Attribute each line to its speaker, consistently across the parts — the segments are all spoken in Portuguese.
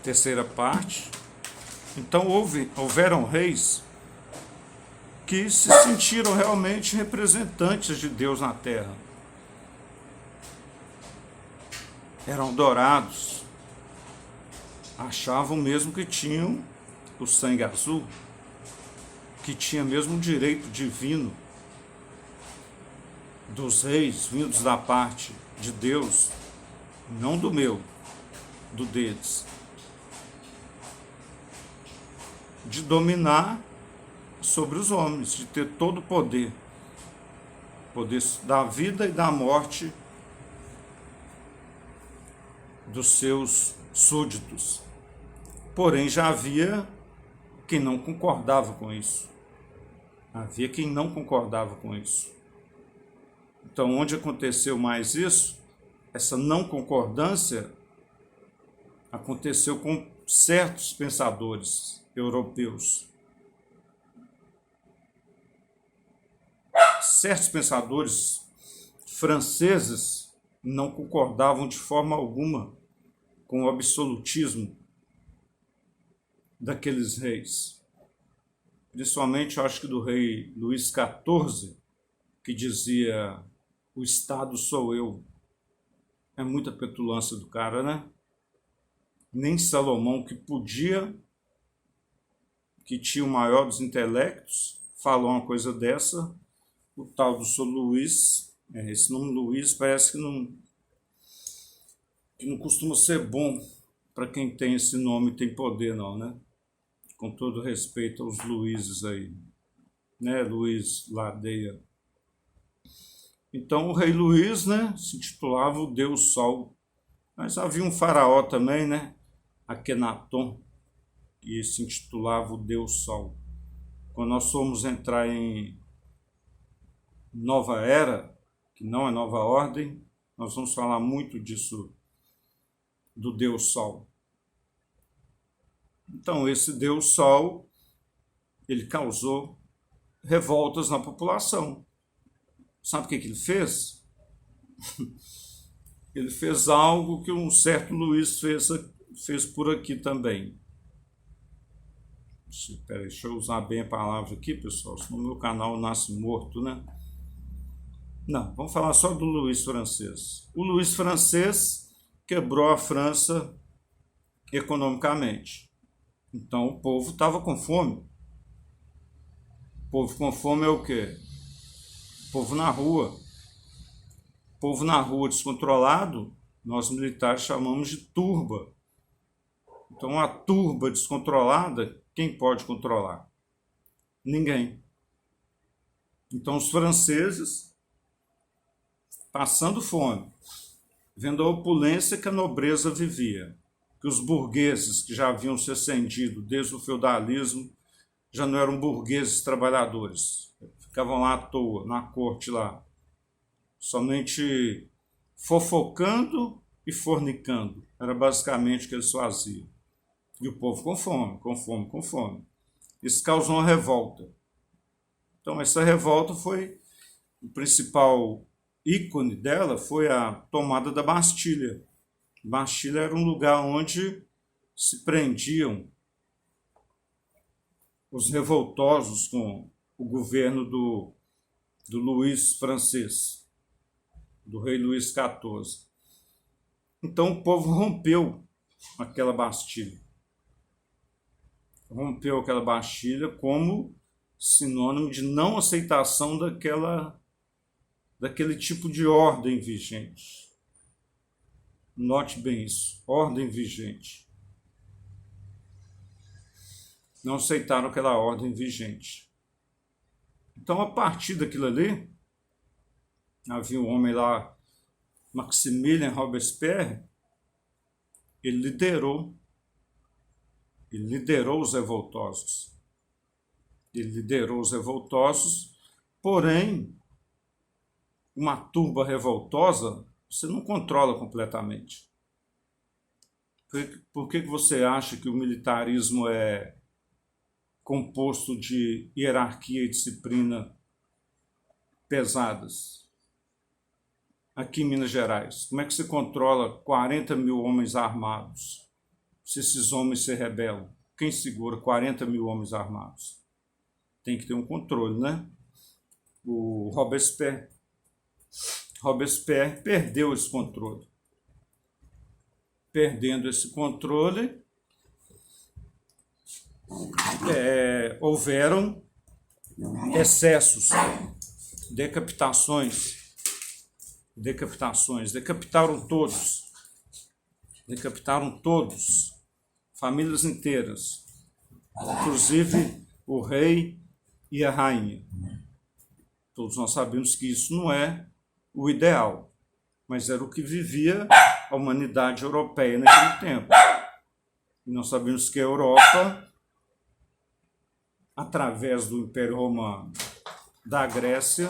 Speaker 1: terceira parte. Então houveram reis que se sentiram realmente representantes de Deus na terra. Eram dourados, achavam mesmo que tinham o sangue azul, que tinha mesmo o direito divino dos reis vindos da parte de Deus, não do meu, do deles, de dominar sobre os homens, de ter todo o poder da vida e da morte dos seus súditos. Porém, já havia quem não concordava com isso. Havia quem não concordava com isso. Então, onde aconteceu mais isso, essa não concordância aconteceu com certos pensadores europeus. Certos pensadores franceses não concordavam de forma alguma com o absolutismo daqueles reis. Principalmente, eu acho que do rei Luís XIV, que dizia: o Estado sou eu. É muita petulância do cara, né? Nem Salomão, que tinha o maior dos intelectos, falou uma coisa dessa. O tal do Sr. Luís, esse nome Luís parece que não costuma ser bom para quem tem esse nome e tem poder, não, né? Com todo respeito aos Luíses aí, né? Luís Ladeia. Então o rei Luís, né, se intitulava o Deus Sol. Mas havia um faraó também, né, Akenaton, que se intitulava o Deus Sol. Quando nós formos entrar em nova era, que não é nova ordem, nós vamos falar muito disso, do Deus Sol. Então esse Deus Sol, ele causou revoltas na população. Sabe o que ele fez? Ele fez algo que um certo Luís fez por aqui também. Deixa eu usar bem a palavra aqui, pessoal, senão o meu canal nasce morto, né? Não, vamos falar só do Luís francês. O Luís francês quebrou a França economicamente. Então o povo estava com fome. O povo com fome é o quê? O povo na rua. O povo na rua descontrolado, nós militares chamamos de turba. Então, a turba descontrolada, quem pode controlar? Ninguém. Então, os franceses, passando fome, vendo a opulência que a nobreza vivia, que os burgueses que já haviam se ascendido desde o feudalismo, já não eram burgueses trabalhadores, ficavam lá à toa, na corte lá, somente fofocando e fornicando. Era basicamente o que eles faziam. E o povo com fome, com fome, com fome. Isso causou uma revolta. Então, essa revolta foi, o principal ícone dela foi a tomada da Bastilha. Bastilha era um lugar onde se prendiam os revoltosos com o governo do Luís francês, do rei Luís XIV. Então o povo rompeu aquela Bastilha. Rompeu aquela Bastilha como sinônimo de não aceitação daquele tipo de ordem vigente. Note bem isso, ordem vigente. Não aceitaram aquela ordem vigente. Então, a partir daquilo ali, havia um homem lá, Maximilien Robespierre, ele liderou os revoltosos. Ele liderou os revoltosos, porém, uma turba revoltosa, você não controla completamente. Por que você acha que o militarismo é composto de hierarquia e disciplina pesadas? Aqui em Minas Gerais, como é que você controla 40 mil homens armados? se esses homens se rebelam? Quem segura 40 mil homens armados? Tem que ter um controle, né? O Robespierre perdeu esse controle. Perdendo esse controle, houveram excessos, decapitações, decapitaram todos, famílias inteiras, inclusive o rei e a rainha. Todos nós sabemos que isso não é o ideal, mas era o que vivia a humanidade europeia naquele tempo. E nós sabemos que a Europa, através do Império Romano, da Grécia,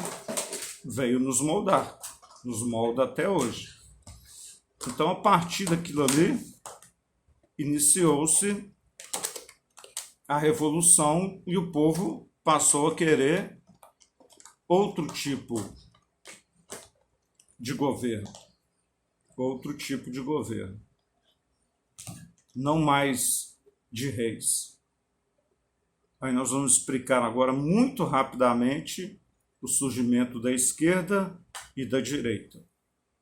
Speaker 1: veio nos moldar, nos molda até hoje. Então, a partir daquilo ali, iniciou-se a Revolução e o povo passou a querer outro tipo de governo. Não mais de reis. Aí nós vamos explicar agora muito rapidamente o surgimento da esquerda e da direita.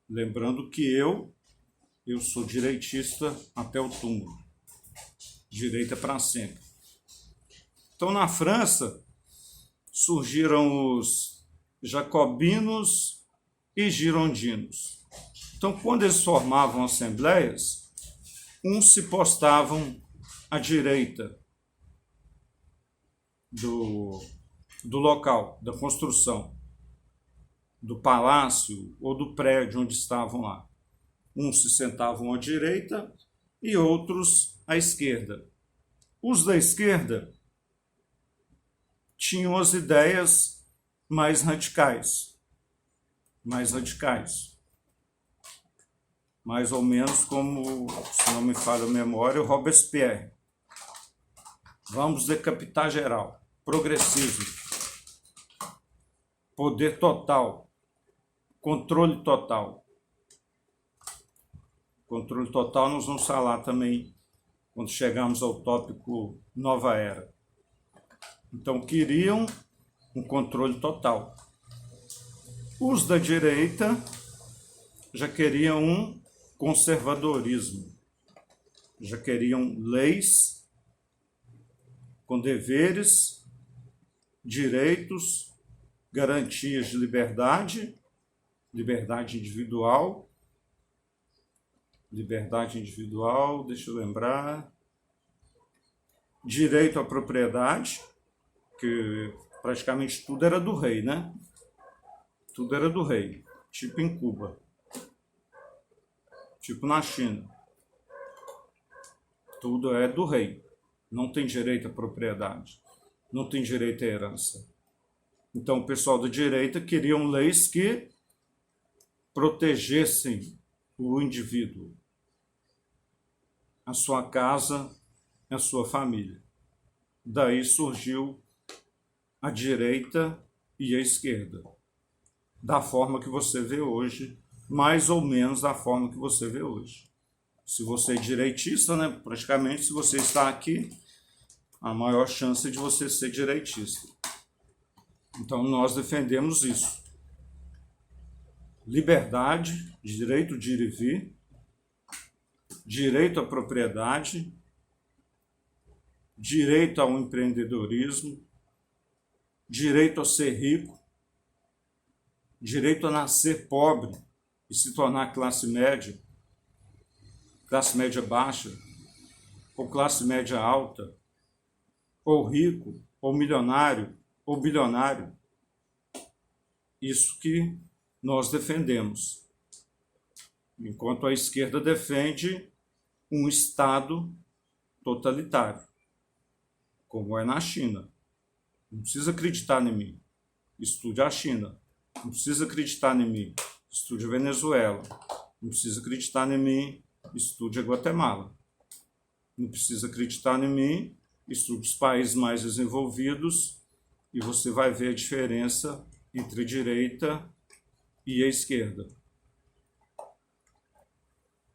Speaker 1: Lembrando que eu sou direitista até o túmulo. Direita para sempre. Então, na França, surgiram os jacobinos e girondinos. Então, quando eles formavam assembleias, uns se postavam à direita do local, da construção, do palácio ou do prédio onde estavam lá. Uns se sentavam à direita e outros à esquerda. Os da esquerda tinham as ideias mais radicais. Mais ou menos como, se não me falha a memória, o Robespierre. Vamos decapitar geral. Progressismo. Poder total. Controle total. Controle total nós vamos falar também quando chegarmos ao tópico Nova Era. Então, queriam um controle total. Os da direita já queriam um conservadorismo. Já queriam leis com deveres, direitos, garantias de liberdade, liberdade individual, deixa eu lembrar, direito à propriedade, que praticamente tudo era do rei, né? Tudo era do rei, tipo em Cuba, tipo na China. Tudo é do rei. Não tem direito à propriedade, não tem direito à herança. Então, o pessoal da direita queriam leis que protegessem o indivíduo, a sua casa, a sua família. Daí surgiu a direita e a esquerda, da forma que você vê hoje, mais ou menos da forma que você vê hoje. Se você é direitista, né, praticamente, se você está aqui, a maior chance é de você ser direitista. Então, nós defendemos isso. Liberdade, direito de ir e vir, direito à propriedade, direito ao empreendedorismo, direito a ser rico, direito a nascer pobre e se tornar classe média baixa, ou classe média alta, ou rico, ou milionário, ou bilionário. Isso que nós defendemos. Enquanto a esquerda defende um Estado totalitário, como é na China. Não precisa acreditar em mim, estude a China. Não precisa acreditar em mim, estude a Venezuela. Não precisa acreditar em mim, estude a Guatemala. Não precisa acreditar em mim, estude os países mais desenvolvidos e você vai ver a diferença entre a direita e a esquerda.